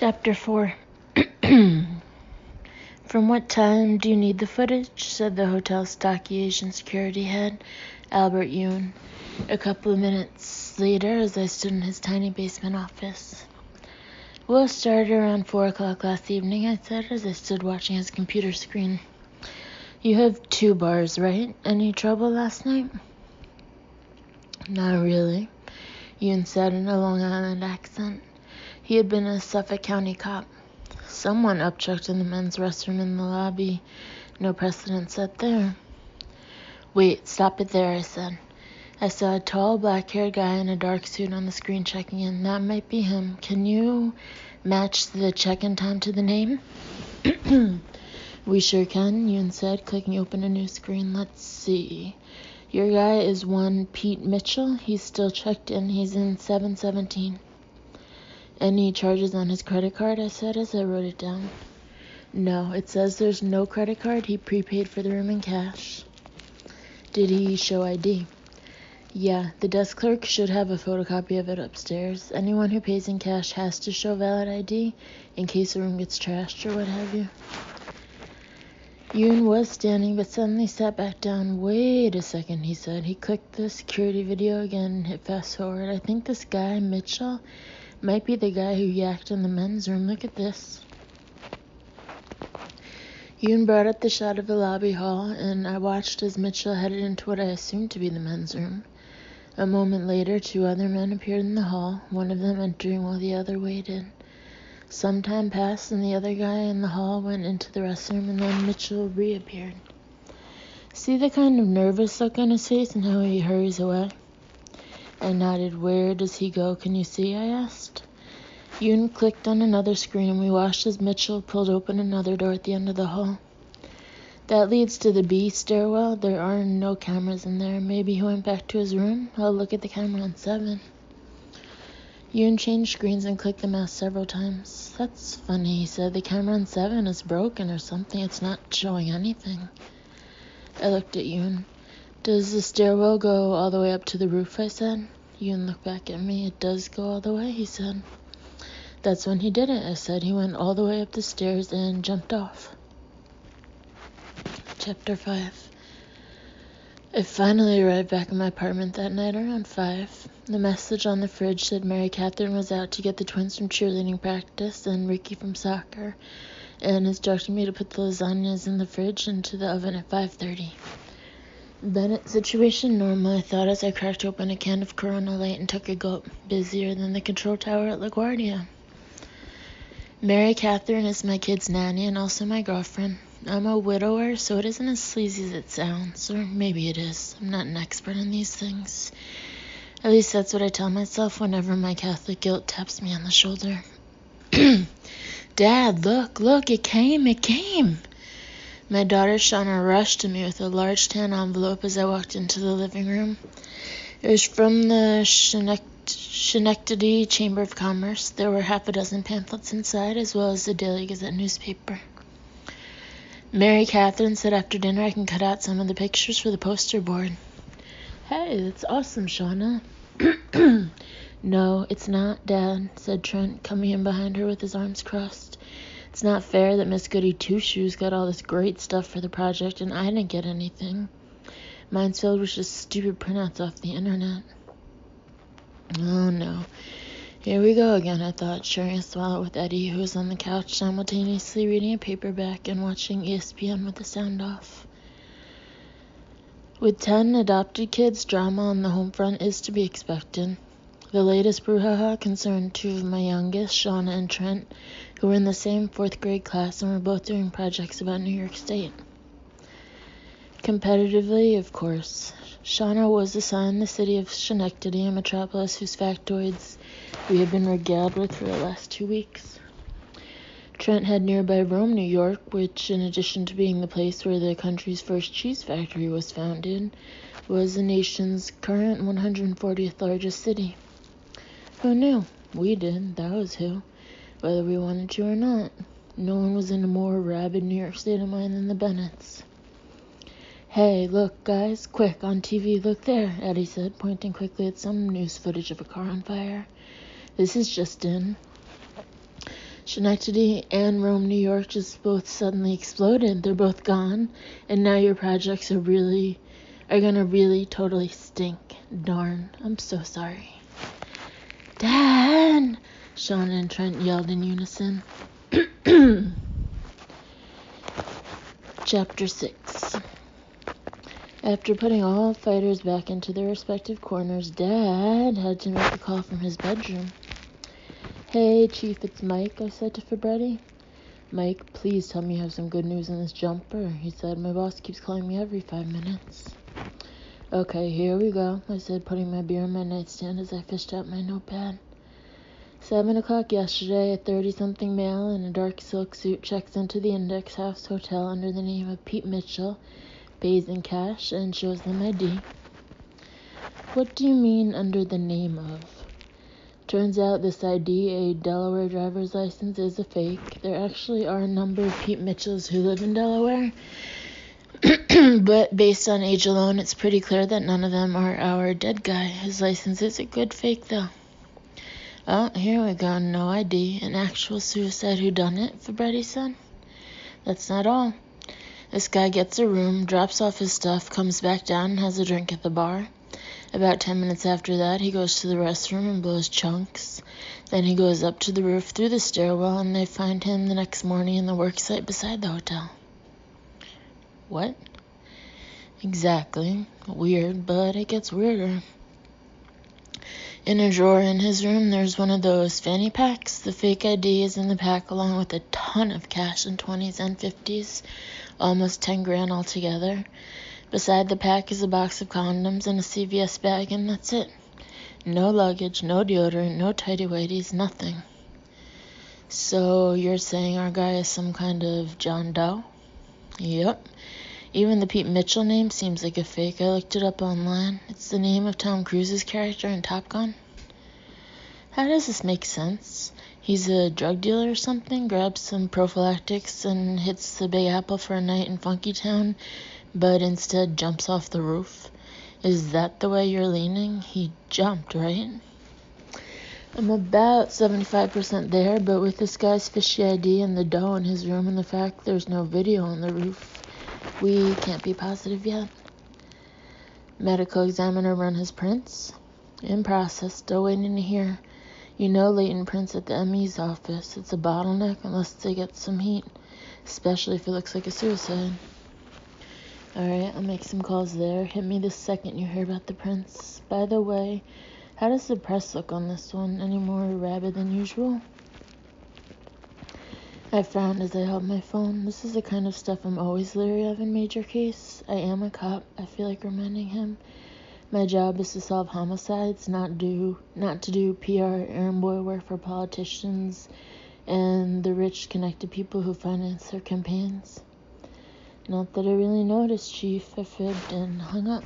Chapter 4. From what time do you need the footage? Said the hotel's stocky Asian security head, Albert Yoon, a couple of minutes later as I stood in his tiny basement office. We'll start around 4 o'clock last evening, I said as I stood watching his computer screen. You have 2 bars, right? Any trouble last night? Not really, Yoon said in a Long Island accent. He had been a Suffolk County cop. Someone upchucked in the men's restroom in the lobby. No precedent set there. Wait, stop it there, I said. I saw a tall, black-haired guy in a dark suit on the screen checking in. That might be him. Can you match the check-in time to the name? We sure can, Yoon said, clicking open a new screen. Let's see. Your guy is one Pete Mitchell. He's still checked in. He's in 717. Any charges on his credit card, I said as I wrote it down. No, it says there's no credit card. He prepaid for the room in cash. Did he show ID? Yeah, the desk clerk should have a photocopy of it upstairs. Anyone who pays in cash has to show valid ID in case the room gets trashed or what have you. Yoon was standing but suddenly sat back down. Wait a second, he said. He clicked the security video again and hit fast forward. I think this guy, Mitchell, might be the guy who yacked in the men's room. Look at this. Yoon brought up the shot of the lobby hall, and I watched as Mitchell headed into what I assumed to be the men's room. A moment later, 2 other men appeared in the hall, one of them entering while the other waited. Some time passed, and the other guy in the hall went into the restroom, and then Mitchell reappeared. See the kind of nervous look on his face and how he hurries away? I nodded. Where does he go? Can you see? I asked. Yoon clicked on another screen and we watched as Mitchell pulled open another door at the end of the hall. That leads to the B stairwell. There are no cameras in there. Maybe he went back to his room. I'll look at the camera on 7. Yoon changed screens and clicked the mouse several times. That's funny, he said. The camera on 7 is broken or something. It's not showing anything. I looked at Yoon. Does the stairwell go all the way up to the roof, I said. Yoon looked back at me. It does go all the way, he said. That's when he did it, I said. He went all the way up the stairs and jumped off. Chapter 5. I finally arrived back in my apartment that night around 5. The message on the fridge said Mary Catherine was out to get the twins from cheerleading practice and Ricky from soccer, and instructed me to put the lasagnas in the fridge into the oven at 5:30. Bennett situation normal, I thought as I cracked open a can of Corona Light and took a gulp. Busier than the control tower at LaGuardia. Mary Catherine is my kid's nanny and also my girlfriend. I'm a widower, so it isn't as sleazy as it sounds. Or maybe it is. I'm not an expert in these things. At least that's what I tell myself whenever my Catholic guilt taps me on the shoulder. Dad, look, it came. My daughter Shauna rushed to me with a large tan envelope as I walked into the living room. It was from the Schenectady Chamber of Commerce. There were half a dozen pamphlets inside, as well as the Daily Gazette newspaper. Mary Catherine said after dinner I can cut out some of the pictures for the poster board. Hey, that's awesome, Shauna. No, it's not, Dad, said Trent, coming in behind her with his arms crossed. It's not fair that Miss Goody Two-Shoes got all this great stuff for the project and I didn't get anything. Mine's filled with just stupid printouts off the internet. Oh no. Here we go again, I thought, sharing a swallow with Eddie, who was on the couch simultaneously reading a paperback and watching ESPN with the sound off. With 10 adopted kids, drama on the home front is to be expected. The latest brouhaha concerned 2 of my youngest, Shauna and Trent, who were in the same 4th grade class and were both doing projects about New York State. Competitively, of course. Shauna was assigned the city of Schenectady, a metropolis whose factoids we had been regaled with for the last 2 weeks. Trent had nearby Rome, New York, which, in addition to being the place where the country's first cheese factory was founded, was the nation's current 140th largest city. Who knew? We did. That was who. Whether we wanted to or not. No one was in a more rabid New York state of mind than the Bennetts. Hey, look, guys, quick, on TV, look there, Eddie said, pointing quickly at some news footage of a car on fire. This is just in. Schenectady and Rome, New York just both suddenly exploded. They're both gone, and now your projects are gonna really totally stink. Darn, I'm so sorry. Dad! Sean and Trent yelled in unison. Chapter 6. After putting all fighters back into their respective corners, Dad had to make a call from his bedroom. Hey, Chief, it's Mike, I said to Fabretti. Mike, please tell me you have some good news in this jumper, he said. My boss keeps calling me every 5 minutes. Okay, here we go, I said, putting my beer on my nightstand as I fished out my notepad. 7 o'clock yesterday, a 30-something male in a dark silk suit checks into the Index House Hotel under the name of Pete Mitchell, pays in cash, and shows them ID. What do you mean under the name of? Turns out this ID, a Delaware driver's license, is a fake. There actually are a number of Pete Mitchells who live in Delaware, but based on age alone, it's pretty clear that none of them are our dead guy. His license is a good fake, though. Oh, here we go. No ID. An actual suicide whodunit, Fabretti said. That's not all. This guy gets a room, drops off his stuff, comes back down, and has a drink at the bar. About 10 minutes after that, he goes to the restroom and blows chunks. Then he goes up to the roof through the stairwell, and they find him the next morning in the worksite beside the hotel. What? Exactly. Weird, but it gets weirder. In a drawer in his room, there's one of those fanny packs. The fake ID is in the pack along with a ton of cash in 20s and 50s, almost 10 grand altogether. Beside the pack is a box of condoms and a CVS bag, and that's it. No luggage, no deodorant, no tighty-whities, nothing. So you're saying our guy is some kind of John Doe? Yep. Even the Pete Mitchell name seems like a fake. I looked it up online. It's the name of Tom Cruise's character in Top Gun. How does this make sense? He's a drug dealer or something, grabs some prophylactics and hits the Big Apple for a night in Funky Town, but instead jumps off the roof. Is that the way you're leaning? He jumped, right? I'm about 75% there, but with this guy's fishy ID and the dough in his room and the fact there's no video on the roof, we can't be positive yet. Medical examiner run his prints. In process, still waiting to hear. You know latent prints at the ME's office. It's a bottleneck unless they get some heat, especially if it looks like a suicide. Alright, I'll make some calls there. Hit me the second you hear about the prints. By the way, how does the press look on this one? Any more rabid than usual? I frowned as I held my phone. This is the kind of stuff I'm always leery of in Major Case. I am a cop, I feel like reminding him. My job is to solve homicides, not to do PR errand boy work for politicians and the rich connected people who finance their campaigns. Not that I really noticed, Chief. I fibbed and hung up.